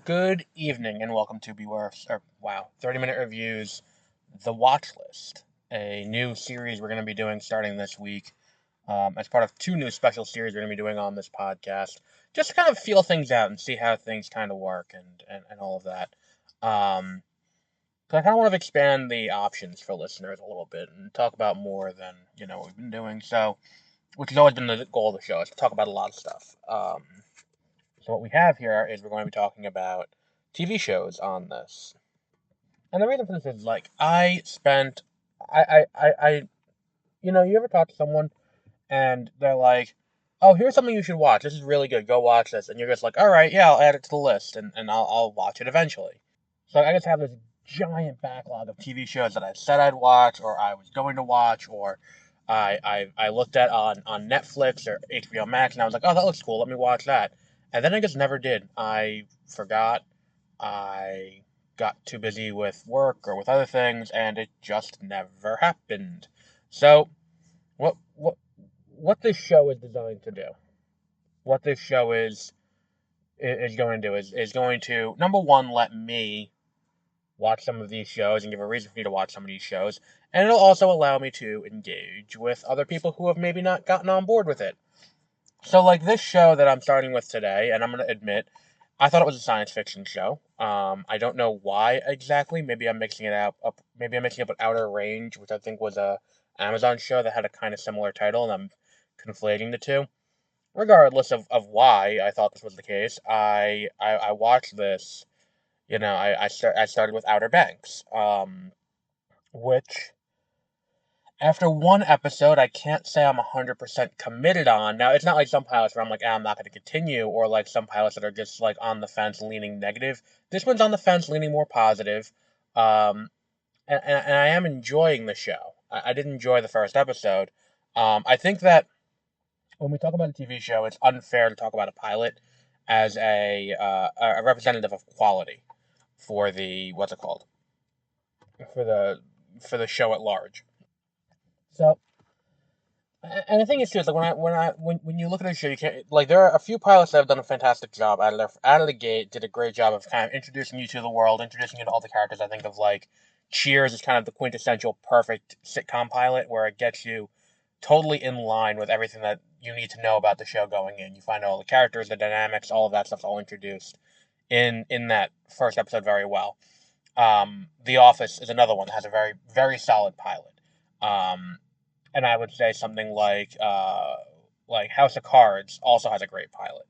Good evening and welcome to 30-minute reviews, The Watch List, a new series we're going to be doing starting this week as part of two new special series we're going to be doing on this podcast, just to kind of feel things out and see how things kind of work and all of that. So I kind of want to expand the options for listeners a little bit and talk about more than, what we've been doing. So, which has always been the goal of the show, is to talk about a lot of stuff. So what we have here is we're going to be talking about TV shows on this. And the reason for this is you ever talk to someone and they're like, oh, here's something you should watch. This is really good. Go watch this. And you're just like, all right, yeah, I'll add it to the list and I'll watch it eventually. So I just have this giant backlog of TV shows that I said I'd watch or I was going to watch or I looked at on Netflix or HBO Max and I was like, oh, that looks cool. Let me watch that. And then I just never did. I forgot. I got too busy with work or with other things, and it just never happened. So, what what what this show is designed to do, what this show is going to do is going to, number one, let me watch some of these shows and give a reason for me to watch some of these shows, and it'll also allow me to engage with other people who have maybe not gotten on board with it. So, like this show that I'm starting with today, and I'm going to admit, I thought it was a science fiction show. I don't know why exactly. Maybe I'm mixing it up. Maybe I'm mixing up with Outer Range, which I think was a Amazon show that had a kind of similar title, and I'm conflating the two. Regardless of why I thought this was the case, I watched this. I started with Outer Banks, which after one episode, I can't say I'm 100% committed on. Now, it's not like some pilots where I'm like, I'm not going to continue, or like some pilots that are just like on the fence leaning negative. This one's on the fence leaning more positive. Um, and I am enjoying the show. I did enjoy the first episode. I think that when we talk about a TV show, it's unfair to talk about a pilot as a representative of quality for the, what's it called? For the show at large. So, and the thing is too, is like when you look at a show, you can't, like, there are a few pilots that have done a fantastic job out of the gate, did a great job of kind of introducing you to the world, introducing you to all the characters. I think of like Cheers is kind of the quintessential perfect sitcom pilot where it gets you totally in line with everything that you need to know about the show going in. You find out all the characters, the dynamics, all of that stuff's all introduced in that first episode very well. The Office is another one that has a very very solid pilot. Um, and I would say something like House of Cards also has a great pilot.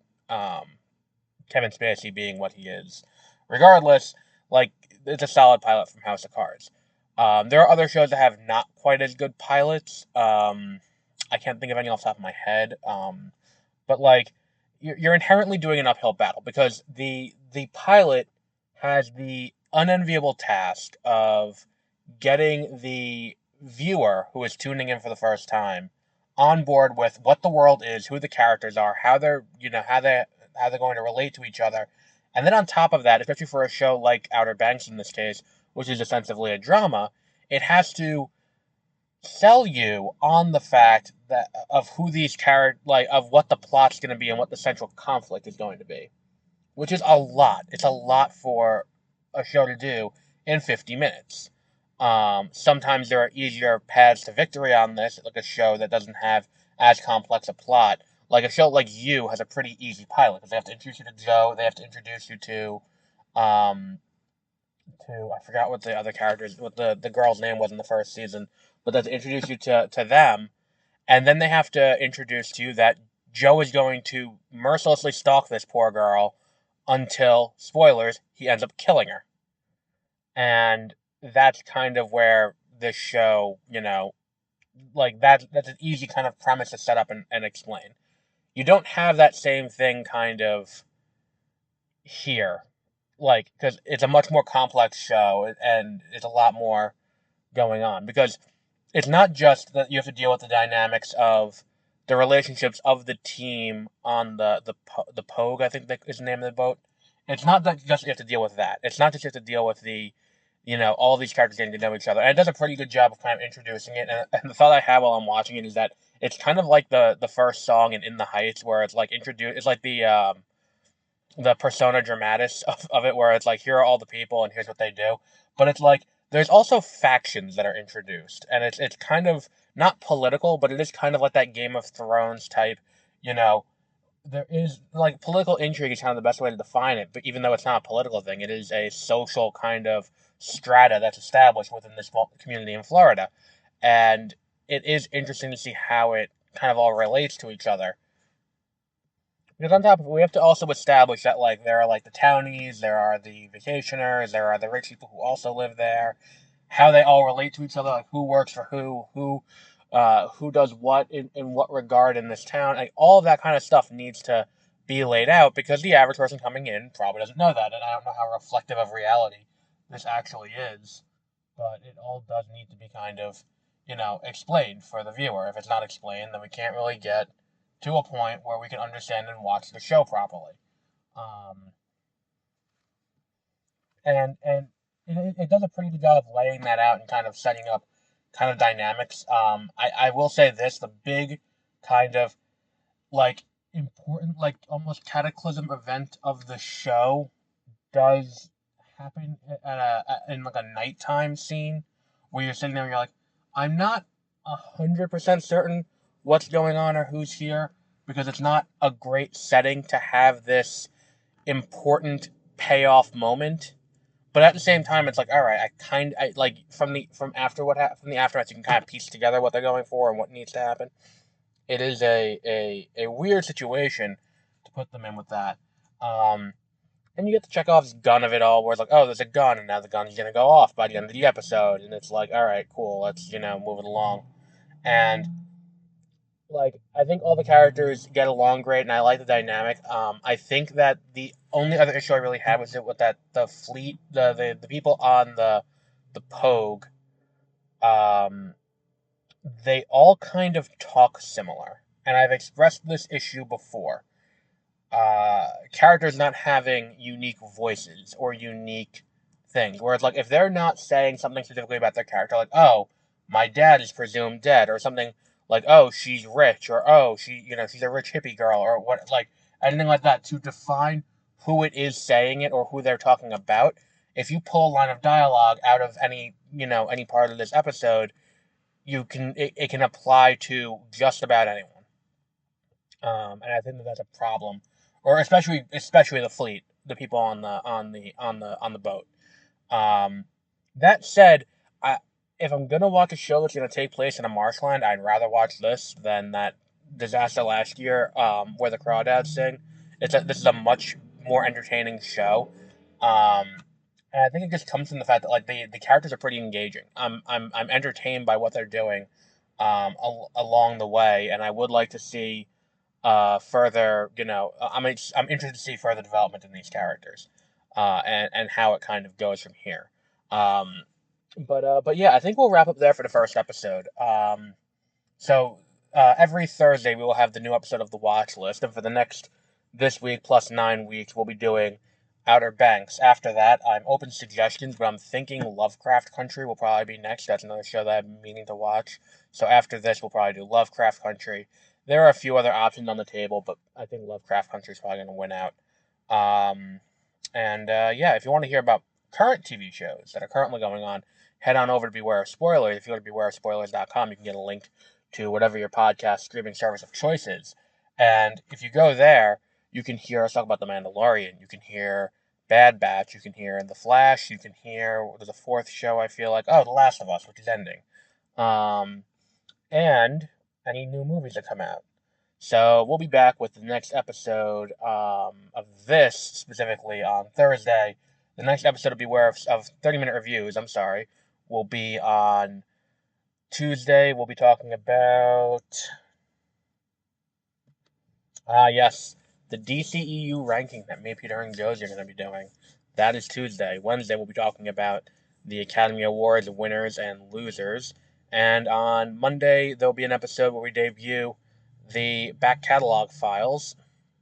Kevin Spacey being what he is, regardless, like it's a solid pilot from House of Cards. There are other shows that have not quite as good pilots. I can't think of any off the top of my head. But like you're inherently doing an uphill battle because the pilot has the unenviable task of getting the viewer who is tuning in for the first time on board with what the world is, who the characters are, how they're how they're going to relate to each other. And then on top of that, especially for a show like Outer Banks in this case, which is ostensibly a drama, it has to sell you on the fact that of who these characters, like of what the plot's going to be and what the central conflict is going to be, which is a lot. It's a lot for a show to do in 50 minutes. Sometimes there are easier paths to victory on this, like a show that doesn't have as complex a plot. Like a show like You has a pretty easy pilot because they have to introduce you to Joe, they have to introduce you um, to I forgot what the other characters, what the girl's name was in the first season, but they have to introduce you to them, and then they have to introduce to you that Joe is going to mercilessly stalk this poor girl until, spoilers, he ends up killing her. And that's kind of where this show, like that's an easy kind of premise to set up and explain. You don't have that same thing kind of here, like, because it's a much more complex show and it's a lot more going on. Because it's not just that you have to deal with the dynamics of the relationships of the team on the Pogue, I think that is the name of the boat. It's not that just you have to deal with that. It's not just you have to deal with all these characters getting to know each other. And it does a pretty good job of kind of introducing it. And the thought I have while I'm watching it is that it's kind of like the first song in the Heights, where it's like introduced. It's like the persona dramatis of it, where it's like, here are all the people and here's what they do. But it's like there's also factions that are introduced, and it's kind of not political, but it is kind of like that Game of Thrones type, you know. There is like political intrigue is kind of the best way to define it, but even though it's not a political thing, it is a social kind of strata that's established within this small community in Florida, and it is interesting to see how it kind of all relates to each other. Because on top of it, we have to also establish that like there are like the townies, there are the vacationers, there are the rich people who also live there, how they all relate to each other, like who works for who does what in what regard in this town. Like all of that kind of stuff needs to be laid out because the average person coming in probably doesn't know that, and I don't know how reflective of reality this actually is. But it all does need to be kind of, explained for the viewer. If it's not explained, then we can't really get to a point where we can understand and watch the show properly. Um, and it does a pretty good job of laying that out and kind of setting up kind of dynamics. I will say this: the big kind of like important, like almost cataclysm event of the show does happen in like a nighttime scene where you're sitting there and you're like, I'm not 100% certain what's going on or who's here because it's not a great setting to have this important payoff moment. But at the same time, it's like, all right, I like from the aftermath, you can kind of piece together what they're going for and what needs to happen. It is a weird situation to put them in with that. Um, and you get the Chekhov's gun of it all, where it's like, oh, there's a gun, and now the gun's gonna go off by the end of the episode, and it's like, all right, cool, let's move it along. And like, I think all the characters get along great, and I like the dynamic. I think that the only other issue I really had was it with that the fleet, the people on the Pogue, um, they all kind of talk similar, and I've expressed this issue before. Characters not having unique voices or unique things. Whereas, like, if they're not saying something specifically about their character, like, oh, my dad is presumed dead, or something like, oh, she's rich, or oh, she's a rich hippie girl, or what, like, anything like that, to define who it is saying it or who they're talking about. If you pull a line of dialogue out of any part of this episode, it can apply to just about anyone. And I think that that's a problem, or especially the fleet, the people on the boat. Um, that said, if I'm gonna watch a show that's gonna take place in a marshland, I'd rather watch this than that disaster last year, where the crawdads sing. This is a much more entertaining show. Um, and I think it just comes from the fact that like the characters are pretty engaging. I'm entertained by what they're doing, along the way, and I would like to see further, I'm interested to see further development in these characters, and how it kind of goes from here. Um, but yeah, I think we'll wrap up there for the first episode. So every Thursday we will have the new episode of the watch list, and for the next this week plus 9 weeks we'll be doing Outer Banks. After that, I'm open to suggestions, but I'm thinking Lovecraft Country will probably be next. That's another show that I'm meaning to watch. So after this, we'll probably do Lovecraft Country. There are a few other options on the table, but I think Lovecraft Country is probably going to win out. Um, and yeah, if you want to hear about current TV shows that are currently going on, head on over to Beware of Spoilers. If you go to bewareofspoilers.com, you can get a link to whatever your podcast streaming service of choice is. And if you go there, you can hear us talk about The Mandalorian. You can hear Bad Batch. You can hear The Flash. You can hear, there's a fourth show, I feel like. Oh, The Last of Us, which is ending. And any new movies that come out. So we'll be back with the next episode, of this specifically on Thursday. The next episode of Beware of 30-minute reviews, I'm sorry, will be on Tuesday. We'll be talking about, yes, the DCEU ranking that me, Peter, and Josie are going to be doing. That is Tuesday. Wednesday, we'll be talking about the Academy Awards winners and losers. And on Monday, there'll be an episode where we debut the back catalog files,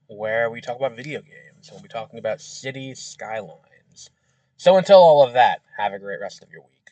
where we talk about video games. We'll be talking about City Skylines. So until all of that, have a great rest of your week.